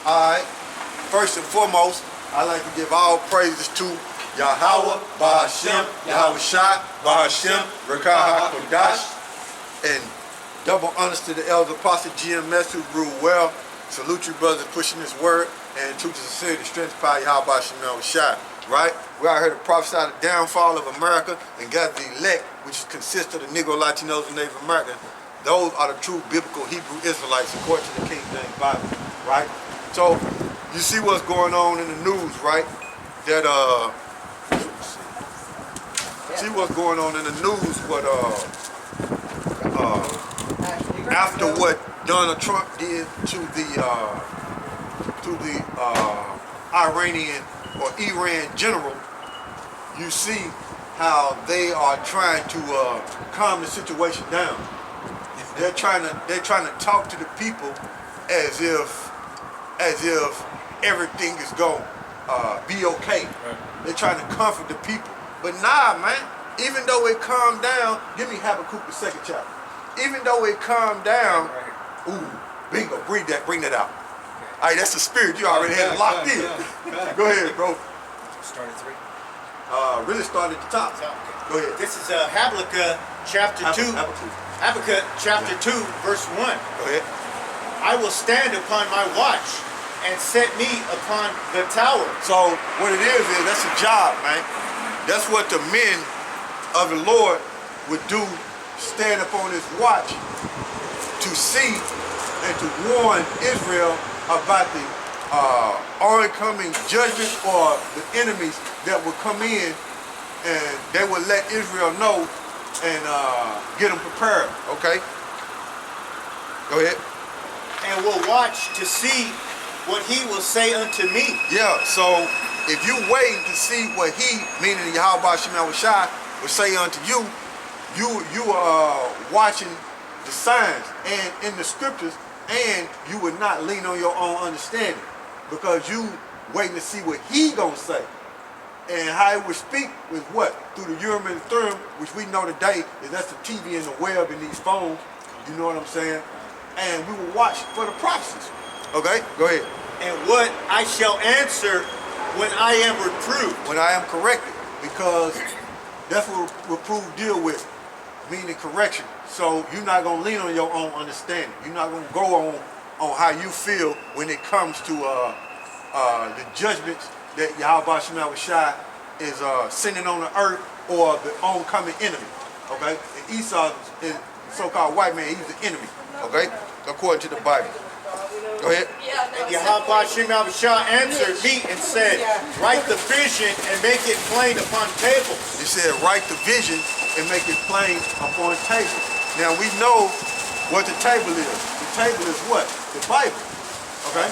Alright, first and foremost, I'd like to give all praises to Yahawah, Bahashem, Yahawashi, Bahashem, Rekah HaKodash, and double honors to the elder apostle GMS who grew well. Salute you brothers pushing this word, and to the sincerity, strength, power, YAHAWASHI, right? We're out here to prophesy the downfall of America and gather the elect, which consists of the Negro, Latinos, and Native Americans. Those are the true biblical Hebrew Israelites according to the King James Bible, right? So, you see what's going on in the news, right? That, see what's going on in the news, after what Donald Trump did to the Iranian or Iran general. You see how they are trying to calm the situation down. They're trying to talk to the people as if everything is going to be okay. Right. They're trying to comfort the people. But nah, man, even though it calmed down, give me Habakkuk the 2nd chapter. Even though it calmed down, ooh, bingo, bring that out. Okay. All right, that's the spirit. You already had it locked in. Go ahead, bro. Start at 3? Really start at the top. Okay. Go ahead. This is Habakkuk chapter 2. Habakkuk chapter 2, verse 1. Go ahead. I will stand upon my watch and set me upon the tower. So what it is that's a job, man. That's what the men of the Lord would do, stand upon his watch to see and to warn Israel about the oncoming judgment or the enemies that would come in, and they would let Israel know and get them prepared, okay? Go ahead. And will watch to see what he will say unto me. Yeah, so if you waiting to see what he, meaning Yahawah Shai, will say unto you, you are watching the signs and in the scriptures, and you would not lean on your own understanding, because you waiting to see what he gonna say. And how he would speak with what? Through the Urim and the Thummim, which we know today is that's the TV and the web and these phones. You know what I'm saying? And we will watch for the prophecies. Okay, go ahead. And what I shall answer when I am reproved. When I am corrected, because that's what reprove deal with, meaning correction. So you're not gonna lean on your own understanding. You're not gonna go on how you feel when it comes to the judgments that Yahawah Shai is sending on the earth, or the oncoming enemy. Okay, and Esau is so-called white man. He's the enemy. Okay, according to the Bible. Go ahead. And Yahawah Shai answered me and said, write the vision and make it plain upon tables. He said, write the vision and make it plain upon tables. Now we know what the table is. The table is what? The Bible. Okay?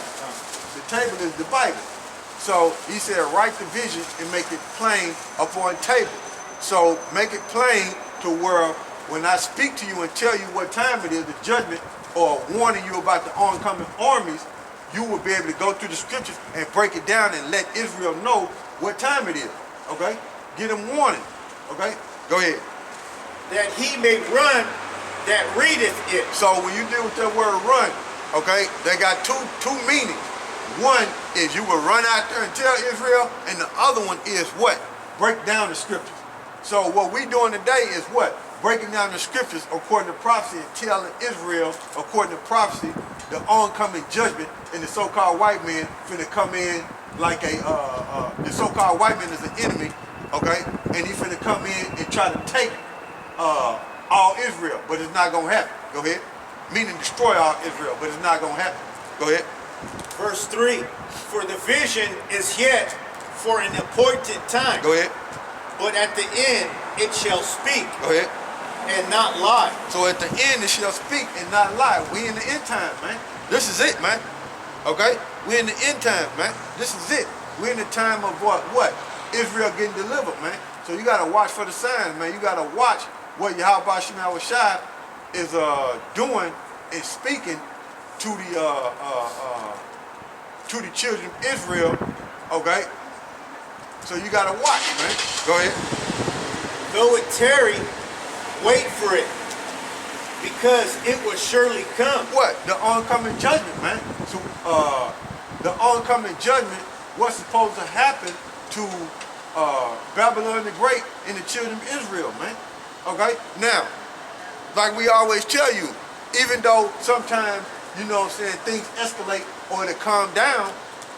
The table is the Bible. So he said, write the vision and make it plain upon table. So make it plain to where when I speak to you and tell you what time it is, the judgment, or warning you about the oncoming armies, you will be able to go through the scriptures and break it down and let Israel know what time it is. Okay? Give them warning. Okay? Go ahead. That he may run that readeth it. So when you deal with that word run, okay, they got two meanings. One is you will run out there and tell Israel, and the other one is what? Break down the scriptures. So what we doing today is what? Breaking down the scriptures according to prophecy and telling Israel, according to prophecy, the oncoming judgment, and the so-called white man finna come in like the so-called white man is an enemy, okay? And he finna come in and try to take all Israel, but it's not gonna happen. Go ahead. Meaning destroy all Israel, but it's not gonna happen. Go ahead. Verse 3, for the vision is yet for an appointed time. Go ahead. But at the end it shall speak. Go ahead. And not lie. So at the end it shall speak and not lie. We in the end time, man. This is it, man. Okay? We in the end time, man. This is it. We in the time of what? Israel getting delivered, man. So you gotta watch for the signs, man. You gotta watch what Yahawah Shai is doing and speaking to the children of Israel. Okay? So you gotta watch, man. Go ahead. Though it tarry, wait for it, because it will surely come. What? The oncoming judgment, man. So the oncoming judgment, what's supposed to happen to Babylon the Great and the children of Israel, man. Okay? Now, like we always tell you, even though sometimes, you know what I'm saying, things escalate or they calm down,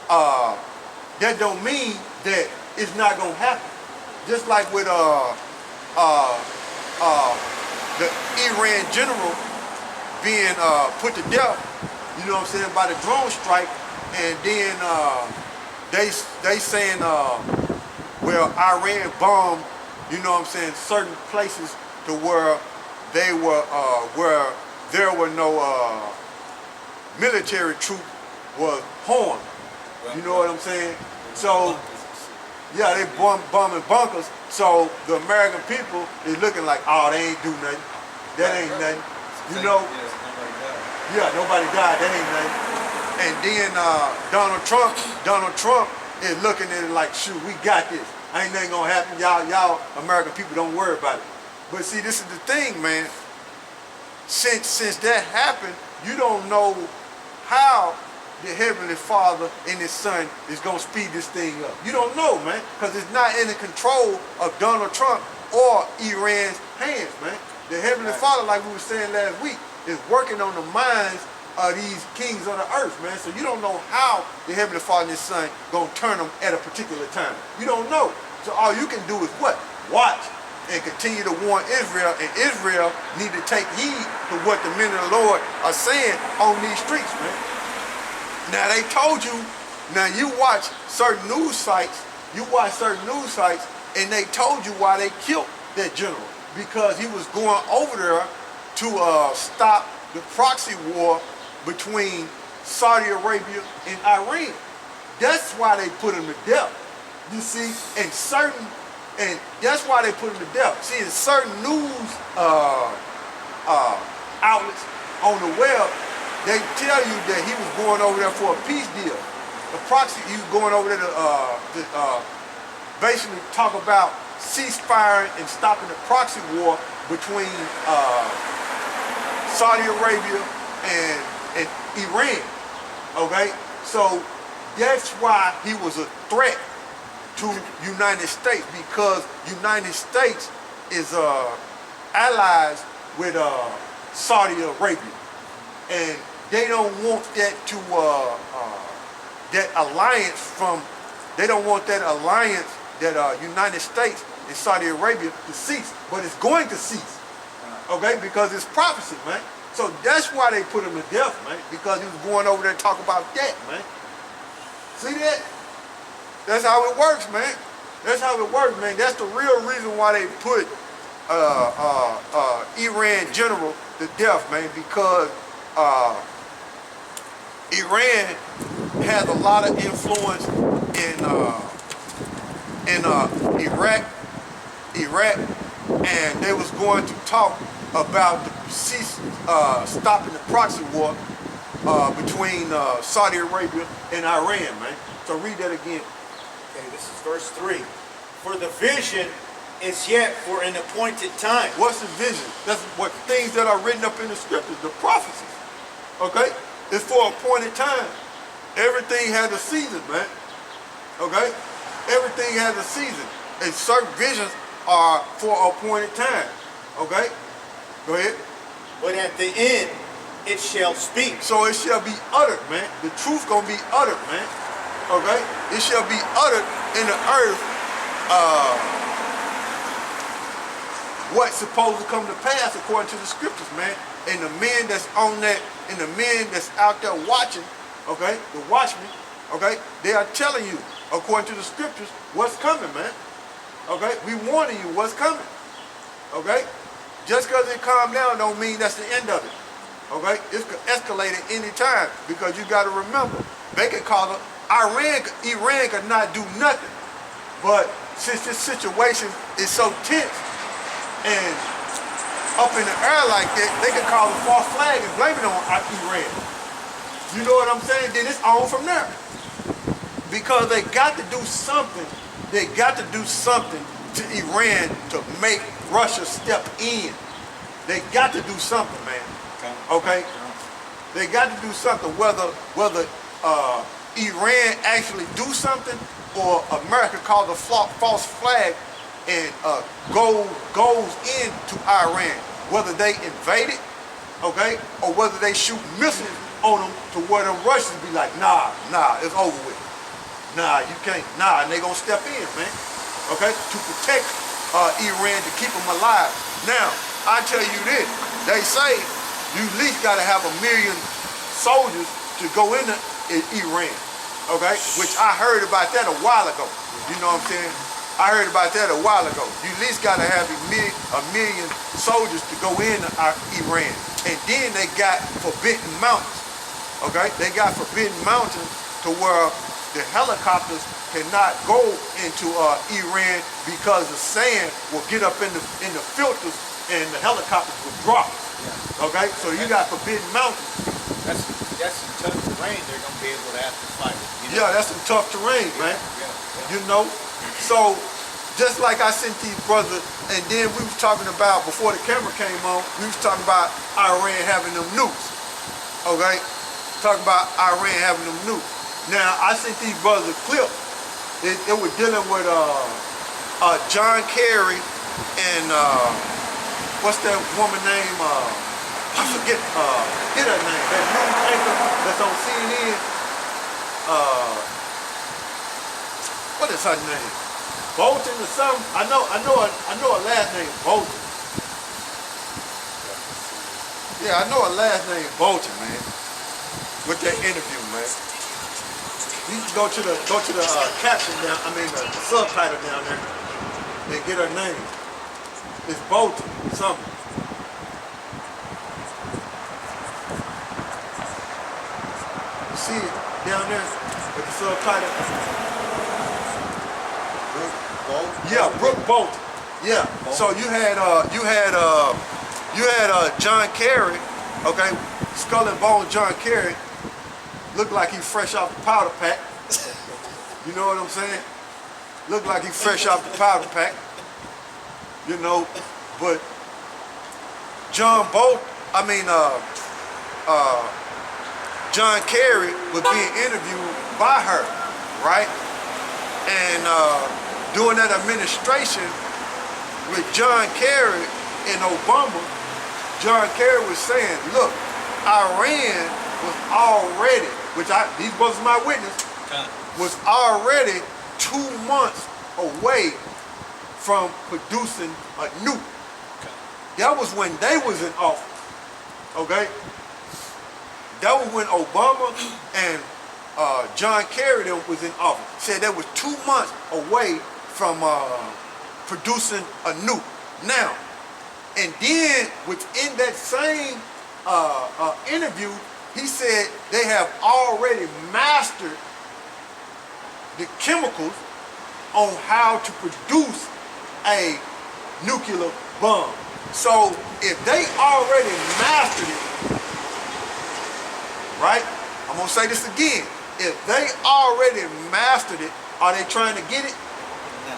that don't mean that it's not gonna happen. Just like with the Iran general being put to death, you know what I'm saying, by the drone strike, and then they saying, well, Iran bombed, you know what I'm saying, certain places to where they were, where there were no military troop was harmed. You know what I'm saying? So, yeah, they bombing bunkers. So the American people is looking like, oh, they ain't do nothing. That ain't nothing. You know? Yeah, nobody died. That ain't nothing. And then Donald Trump is looking at it like, shoot, we got this. Ain't nothing gonna happen. Y'all American people, don't worry about it. But see, this is the thing, man. Since that happened, you don't know how the Heavenly Father and His Son is going to speed this thing up. You don't know, man, because it's not in the control of Donald Trump or Iran's hands, man. The Heavenly Father, like we were saying last week, is working on the minds of these kings of the earth, man. So you don't know how the Heavenly Father and His Son going to turn them at a particular time. You don't know. So all you can do is what? Watch and continue to warn Israel, and Israel need to take heed to what the men of the Lord are saying on these streets, man. Now they told you, now you watch certain news sites, and they told you why they killed that general, because he was going over there to stop the proxy war between Saudi Arabia and Iran. That's why they put him to death. You see, and that's why they put him to death. See, in certain news outlets on the web, they tell you that he was going over there for a peace deal. The proxy, he was going over there to basically talk about ceasefire and stopping the proxy war between Saudi Arabia and Iran. Okay, so that's why he was a threat to United States, because United States is allies with Saudi Arabia, and they don't want that to that alliance from. They don't want that alliance that United States and Saudi Arabia to cease, but it's going to cease. Okay, because it's prophecy, man. So that's why they put him to death, man, because he was going over there to talk about that, man. See that? That's how it works, man. That's how it works, man. That's the real reason why they put Iran general to death, man, because Iran has a lot of influence in Iraq, and they was going to talk about the stopping the proxy war between Saudi Arabia and Iran, man. So read that again. Okay, this is verse 3. For the vision is yet for an appointed time. What's the vision? That's what things that are written up in the scriptures, the prophecies. Okay? It's for an appointed time. Everything has a season, man. Okay? Everything has a season. And certain visions are for an appointed time. Okay? Go ahead. But at the end, it shall speak. So it shall be uttered, man. The truth gonna be uttered, man. Okay? It shall be uttered in the earth what's supposed to come to pass according to the scriptures, man. And the men that's on that, and the men that's out there watching, okay, the watchmen, okay, they are telling you, according to the scriptures, what's coming, man. Okay? We warning you what's coming. Okay? Just because it calmed down don't mean that's the end of it. Okay? It could escalate at any time, because you got to remember, they could call it, Iran could not do nothing. But since this situation is so tense and up in the air like that, they could call a false flag and blame it on Iran. You know what I'm saying? Then it's on from there. Because they got to do something. They got to do something to Iran to make Russia step in. They got to do something, man. Okay? They got to do something, whether Iran actually do something, or America calls a false flag and goes into Iran, whether they invade it, okay, or whether they shoot missiles on them to where them Russians be like, nah, it's over with. Nah, you can't, and they gonna step in, man, okay, to protect Iran, to keep them alive. Now, I tell you this, they say you at least gotta have 1 million soldiers to go into Iran, okay, which I heard about that a while ago, you know what I'm saying? I heard about that a while ago. You at least gotta have a million soldiers to go into Iran. And then they got Forbidden Mountains, okay? They got Forbidden Mountains to where the helicopters cannot go into Iran because the sand will get up in the filters and the helicopters will drop. Yeah. Okay, so you got Forbidden Mountains. That's some tough terrain they're gonna be able to have to fight. You know? Yeah, that's some tough terrain, man. Yeah. You know, so just like I sent these brothers, and then we was talking about, before the camera came on, we was talking about Iran having them nukes, okay? Talking about Iran having them nukes. Now, I sent these brothers a clip. It was dealing with John Kerry and what's that woman name? I forget her name. That news anchor that's on CNN. What is her name? Bolton or something? I know her last name Bolton. Yeah, I know her last name Bolton, man. With that interview, man. You can go to the caption down. I mean the subtitle down there and get her name. It's Bolton something. You see it down there with the subtitle? Yeah, Brooke Bolton. Yeah. Bolton. So you had John Kerry, okay, Skull and Bone John Kerry, looked like he fresh off the powder pack. You know what I'm saying? Looked like he fresh off the powder pack. You know, but John Kerry was being interviewed by her, right? And during that administration with John Kerry and Obama, John Kerry was saying, look, Iran was already, these brothers are my witness, was already 2 months away from producing a nuke. That was when they was in office, okay? That was when Obama and John Kerry was in office. Said that was 2 months away from producing a nuke. Now, and then within that same interview, he said they have already mastered the chemicals on how to produce a nuclear bomb. So if they already mastered it, right? I'm gonna say this again. If they already mastered it, are they trying to get it? No.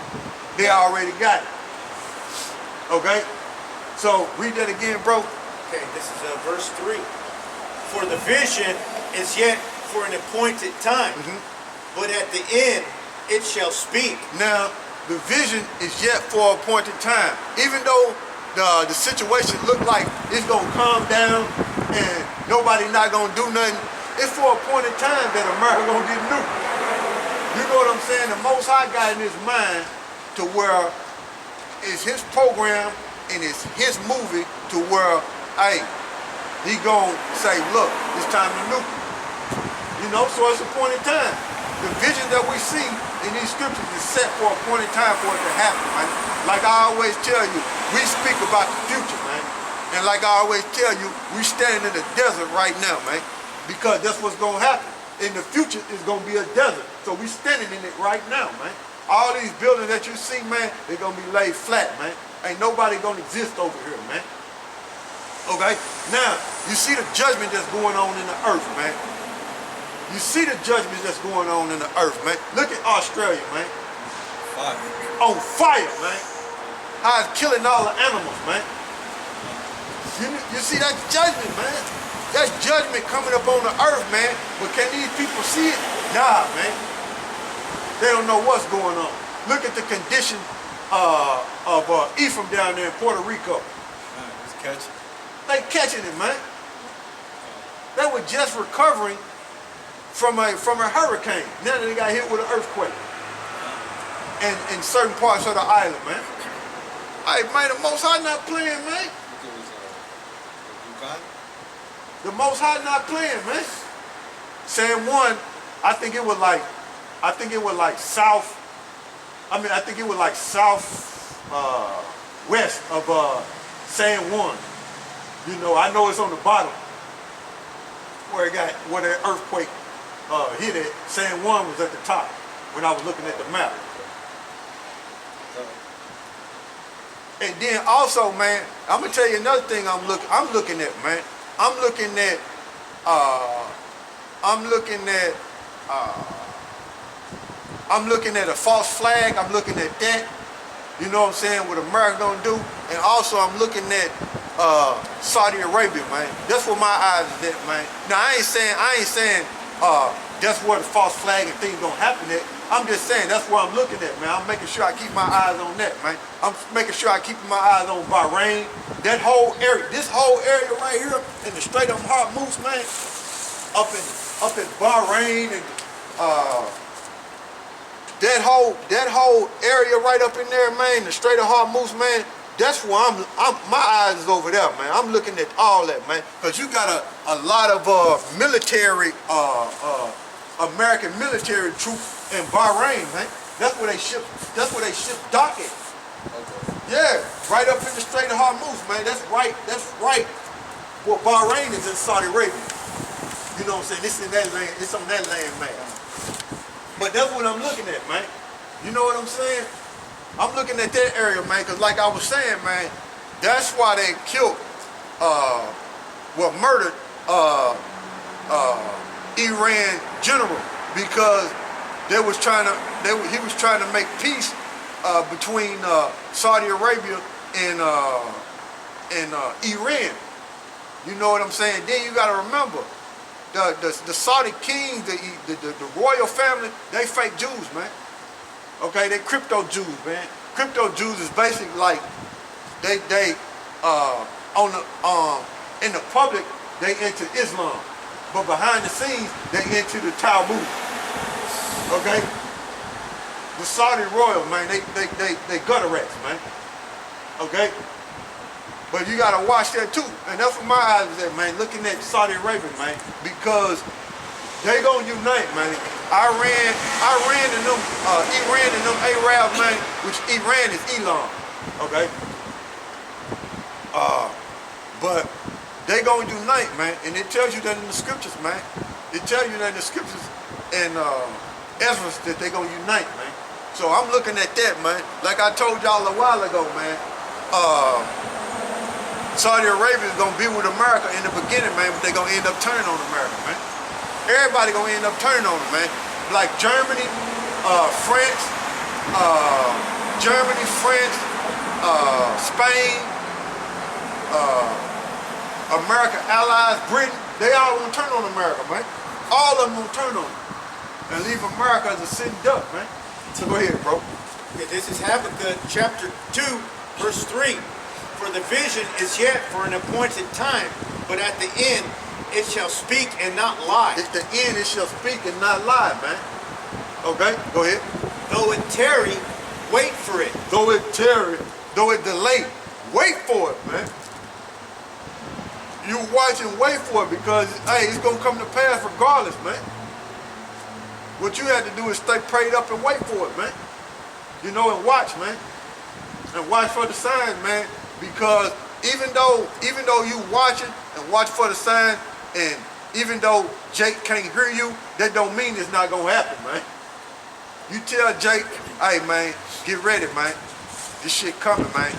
They already got it. Okay? So read that again, bro. Okay, this is verse 3. For the vision is yet for an appointed time, but at the end it shall speak. Now, the vision is yet for an appointed time. Even though the situation look like it's gonna calm down and nobody not gonna do nothing, it's for a appointed time that America gonna get nuked. You know what I'm saying? The Most High got in his mind to where it's his program and it's his movie to where, hey, he gonna say, look, it's time to nuke. You know, so it's a point in time. The vision that we see in these scriptures is set for a point in time for it to happen, man. Like I always tell you, we speak about the future, man. And like I always tell you, we standing in the desert right now, man. Because that's what's gonna happen. In the future, it's gonna be a desert. So we standing in it right now, man. All these buildings that you see, man, they're gonna be laid flat, man. Ain't nobody gonna exist over here, man. Okay? Now, you see the judgment that's going on in the earth, man. You see the judgment that's going on in the earth, man. Look at Australia, man. Fire. On fire, man. How it's killing all the animals, man. You see that judgment, man. That's judgment coming up on the earth, man. But can these people see it? die, man. They don't know what's going on. Look at the condition of Ephraim down there in Puerto Rico. Just catching. They catching it, man. They were just recovering from a hurricane. Now they got hit with an earthquake. And in certain parts of the island, man. Hey, man, the Most High not playing, man. The Most High not playing, man. San Juan, I think it was like south. I think it was like west of San Juan. You know, I know it's on the bottom where that earthquake hit it. San Juan was at the top when I was looking at the map. And then also, man, I'm gonna tell you another thing I'm looking at, man. I'm looking at a false flag. I'm looking at that. You know what I'm saying? What America gonna do. And also I'm looking at Saudi Arabia, man. That's where my eyes is at, man. Now I ain't saying that's where the false flag and things gonna happen at. I'm just saying that's where I'm looking at, man. I'm making sure I keep my eyes on that, man. I'm making sure I keep my eyes on Bahrain. That whole area, this whole area right here in the Strait of Hormuz, man, up in Bahrain and that whole area right up in there, man, the Strait of Hormuz, man. That's where my eyes is over there, man. I'm looking at all that, man, because you got a lot of military, American military troops in Bahrain, man. That's where they ship dock at. Okay. Yeah, right up in the Strait of Hormuz, man. That's right. Well, Bahrain is in Saudi Arabia. You know what I'm saying? It's in that land. It's on that land, man. But that's what I'm looking at, man. You know what I'm saying? I'm looking at that area, man, because like I was saying, man, that's why they killed, murdered Iran general, because he was trying to make peace between Saudi Arabia and Iran. You know what I'm saying? Then you got to remember, the Saudi king, the royal family, they fake Jews, man. Okay, they crypto Jews, man. Crypto Jews is basically like they in the public they into Islam, but behind the scenes they into the Talmud. Okay, the Saudi royal, man, they gutter rats, man. Okay, but you gotta watch that too, and that's what my eyes is at, man. Looking at Saudi Arabia, man, because they gonna unite, man. Iran and them Arabs, man, which Iran is Elam, okay? But they gonna unite, man, and it tells you that in the scriptures, man. It tells you that in the scriptures in Ezra that they gonna unite, man. So I'm looking at that, man. Like I told y'all a while ago, man. Saudi Arabia is gonna be with America in the beginning, man, but they gonna end up turning on America, man. Everybody gonna end up turning on them, man. Like Germany, France, Spain, America allies, Britain, they all gonna turn on America, man. All of them gonna turn on them and leave America as a sitting duck, man. So go ahead, bro. Okay, this is Habakkuk chapter 2, verse 3. For the vision is yet for an appointed time, but at the end it shall speak and not lie. At the end it shall speak and not lie, man. Okay, go ahead. Though it tarry, wait for it. Though it tarry, though it delay, wait for it, man. You watch and wait for it because, hey, it's going to come to pass regardless, man. What you have to do is stay prayed up and wait for it, man. You know, and watch, man. And watch for the signs, man. Because even though you watching and watch for the signs, and even though Jake can't hear you, that don't mean it's not going to happen, man. You tell Jake, hey, man, get ready, man. This shit coming, man.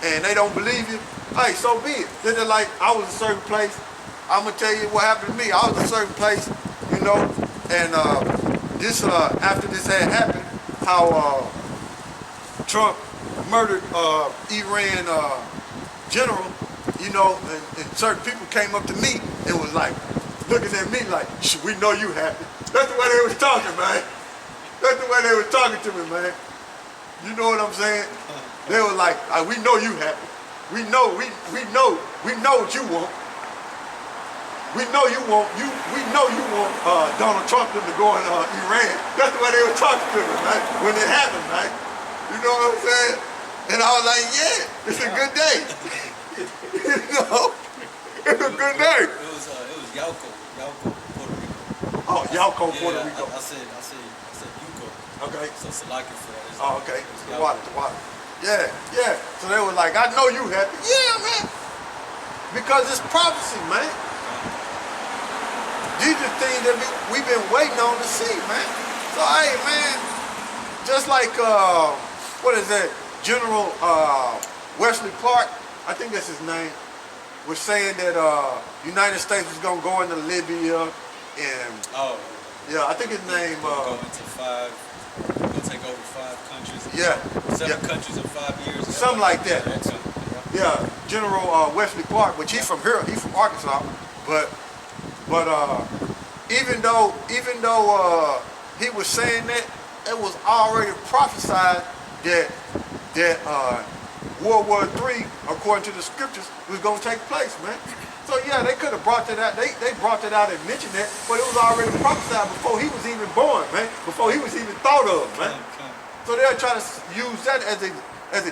And they don't believe you, hey, so be it. Then they're like, I was a certain place. I'm going to tell you what happened to me. I was a certain place, you know. And after this had happened, how Trump murdered Iran general, you know, and certain people came up to me and was like, looking at me like, we know you happy. That's the way they was talking, man. That's the way they was talking to me, man. You know what I'm saying? They were like, we know you happy. We know what you want. We know you want Donald Trump to go in Iran. That's the way they were talking to me, man. When it happened, man. You know what I'm saying? And I was like, yeah, it's a good day. You know, it's a good day. It was Yauco, Puerto Rico. Oh, Yauco, Yeah, Puerto Rico. I said Yuko. Okay. So Salaki for that. Oh, okay. It's The water. Yeah. So they were like, I know you happy. Yeah, man. Because it's prophecy, man. These are things that we've been waiting on to see, man. So, hey, man, just like, what is that? General Wesley Clark, I think that's his name, was saying that United States was going to go into Libya and... Oh. Yeah, I think his name... We'll take over 5 countries. Yeah. 7 countries in 5 years. Something like that. Yeah, General Wesley Clark, which he's from here, he's from Arkansas, but even though he was saying that, it was already prophesied that World War III, according to the scriptures, was going to take place, man. So yeah, they could have brought that out. They brought that out and mentioned that, but it was already prophesied before he was even born, man. Before he was even thought of, man. So they're trying to use that as they was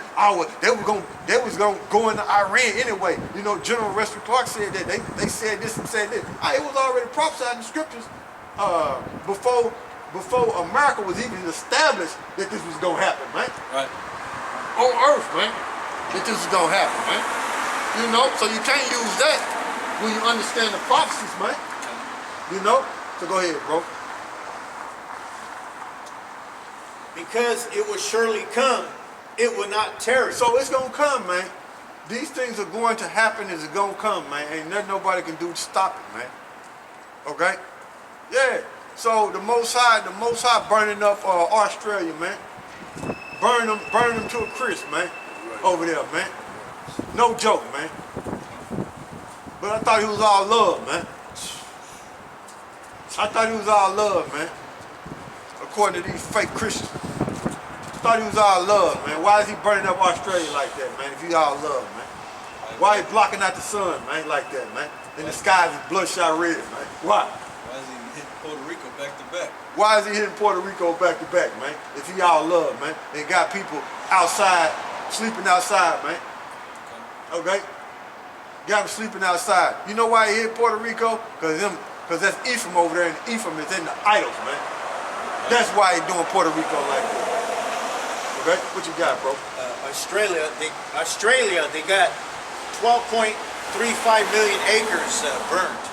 going to go into Iran anyway. You know, General Wesley Clark said that they said this and said this. It was already prophesied in the scriptures before America was even established that this was going to happen, man. Right. On Earth, man, that this is going to happen, man. You know, so you can't use that when you understand the prophecies, man. You know? So go ahead, bro. Because it will surely come, it will not tarry. So it's going to come, man. These things are going to happen, it's going to come, man. Ain't nothing nobody can do to stop it, man. Okay? Yeah. So the Most High burning up Australia, man. Burn them to a crisp, man. Over there, man. No joke, man. But I thought he was all love, man. I thought he was all love, man. According to these fake Christians. I thought he was all love, man. Why is he burning up Australia like that, man, if he all love, man? Why he blocking out the sun, man, like that, man? And the skies is bloodshot red, man. Why? Why is he hitting Puerto Rico back to back? Why is he hitting Puerto Rico back to back, man? If he all love, man. And got people outside, sleeping outside, man. Okay? Got them sleeping outside. You know why he hit Puerto Rico? Because that's Ephraim over there, and Ephraim is in the idols, man. That's why he doing Puerto Rico like that. Okay? What you got, bro? Australia, they got 12.35 million acres burned.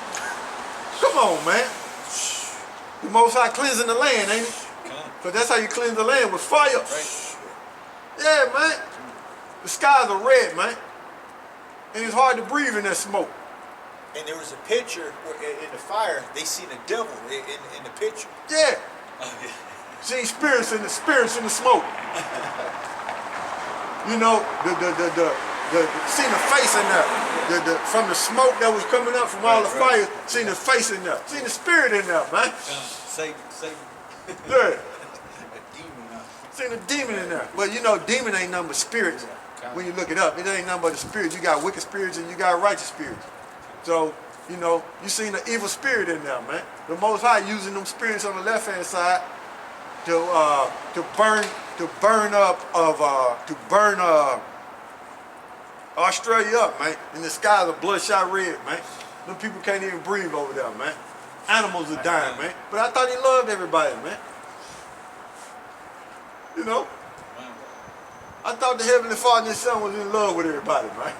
Come on, man. The Most High cleansing the land, ain't it? Because that's how you cleanse the land, with fire. Right. Yeah, man. The skies are red, man. And it's hard to breathe in that smoke. And there was a picture where in the fire, they seen a devil in the picture. Yeah. Oh, yeah. See spirits in the smoke. You know, seen the face in there. From the smoke that was coming up from all the fire, seen the face in there. Seen the spirit in there, man. Satan. Yeah. A demon. Seen a demon in there. Well, you know, demon ain't nothing but spirits. When you look it up, it ain't nothing but the spirits. You got wicked spirits and you got righteous spirits. So, you know, you seen the evil spirit in there, man. The Most High using them spirits on the left-hand side to burn Australia up, man. And the skies are bloodshot red, man. Them people can't even breathe over there, man. Animals are dying, man. But I thought he loved everybody, man. You know? I thought the Heavenly Father and His Son was in love with everybody, man.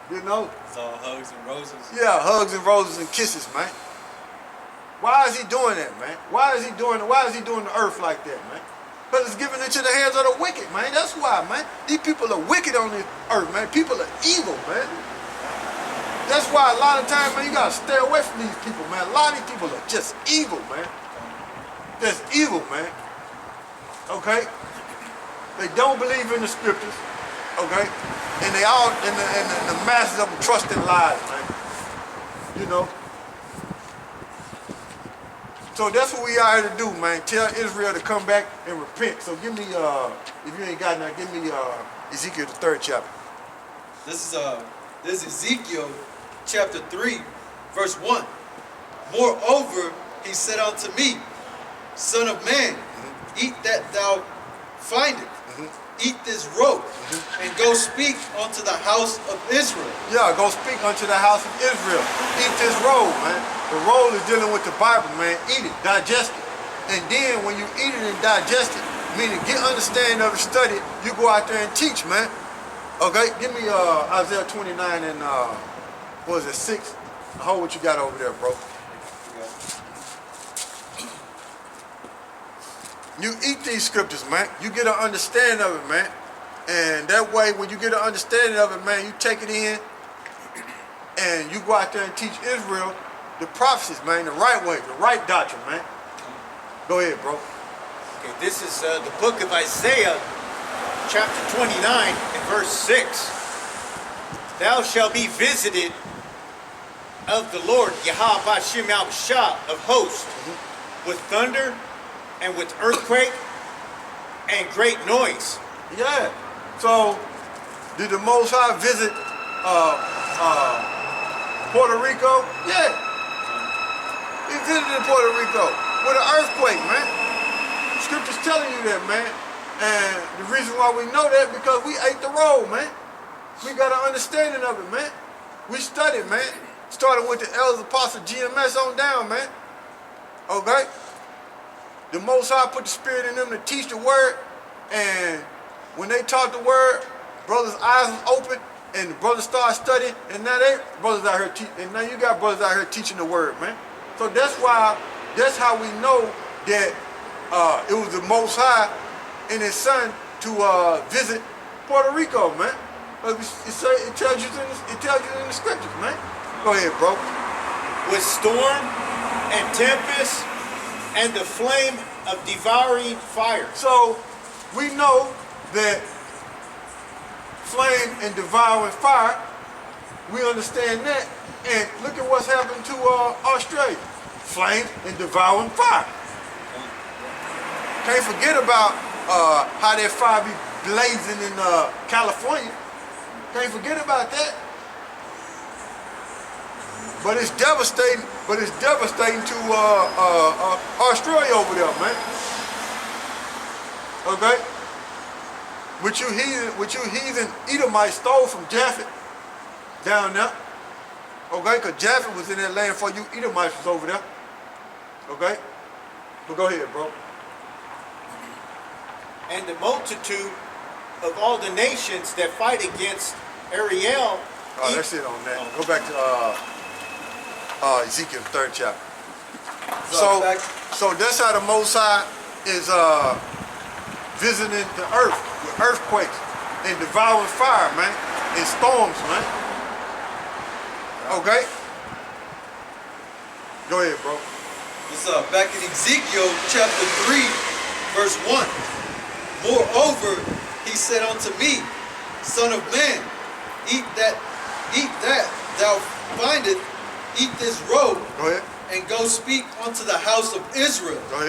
You know? It's all hugs and roses. Yeah, hugs and roses and kisses, man. Why is he doing that, man? Why is he doing the earth like that, man? Because it's giving into the hands of the wicked, man. That's why, man. These people are wicked on this earth, man. People are evil, man. That's why a lot of times, man, you gotta stay away from these people, man. A lot of these people are just evil, man. Just evil, man. Okay? They don't believe in the scriptures, okay? And they all, and the masses of them trust in lies, man. You know? So that's what we are here to do, man. Tell Israel to come back and repent. So give me, if you ain't got that, give me Ezekiel the 3rd chapter. This is Ezekiel chapter 3, verse 1. Moreover, he said unto me, Son of man, eat that thou findest. Eat this rope, and go speak unto the house of Israel. Yeah, go speak unto the house of Israel. Eat this roll, man. The roll is dealing with the Bible, man. Eat it, digest it. And then when you eat it and digest it, meaning get understanding of it, study it, you go out there and teach, man. Okay, give me Isaiah 29 and, what is it, 6? Hold what you got over there, bro. You eat these scriptures, man. You get an understanding of it, man. And that way, when you get an understanding of it, man, you take it in and you go out there and teach Israel the prophecies, man, the right way, the right doctrine, man. Go ahead, bro. Okay, this is the book of Isaiah, chapter 29 and verse 6. Thou shalt be visited of the Lord, YAHAWASHI of hosts, with thunder and with earthquake and great noise. Yeah. So, did the Most High visit Puerto Rico? Yeah. He visited Puerto Rico with an earthquake, man. Scripture's telling you that, man. And the reason why we know that, because we ate the roll, man. We got an understanding of it, man. We studied, man. Started with the elders, apostle, GMS on down, man. Okay? The Most High put the Spirit in them to teach the word, and when they taught the word, brothers' eyes was open, and the brothers started studying, and now brothers out here and now you got brothers out here teaching the word, man. So that's how we know that it was the Most High and His Son to visit Puerto Rico, man. It tells you in the scriptures, man. Go ahead, bro. With storm and tempest and the flame of devouring fire. So we know that flame and devouring fire, we understand that. And look at what's happened to Australia. Flame and devouring fire. Can't forget about how that fire be blazing in California. Can't forget about that. But it's devastating. But it's devastating to Australia over there, man. Okay. Which you heathen Edomites stole from Japhet down there. Okay, because Japhet was in that land before you Edomites was over there. Okay. But go ahead, bro. And the multitude of all the nations that fight against Ariel. Oh, that's it on that. Go back to Ezekiel 3rd chapter. So that's how the Most High is visiting the earth with earthquakes and devouring fire, man, and storms, man. Okay? Go ahead, bro. It's back in Ezekiel chapter 3, verse 1. Moreover, he said unto me, Son of man, eat that thou findest, eat this robe, Go ahead. and go speak unto the house of Israel. Go ahead.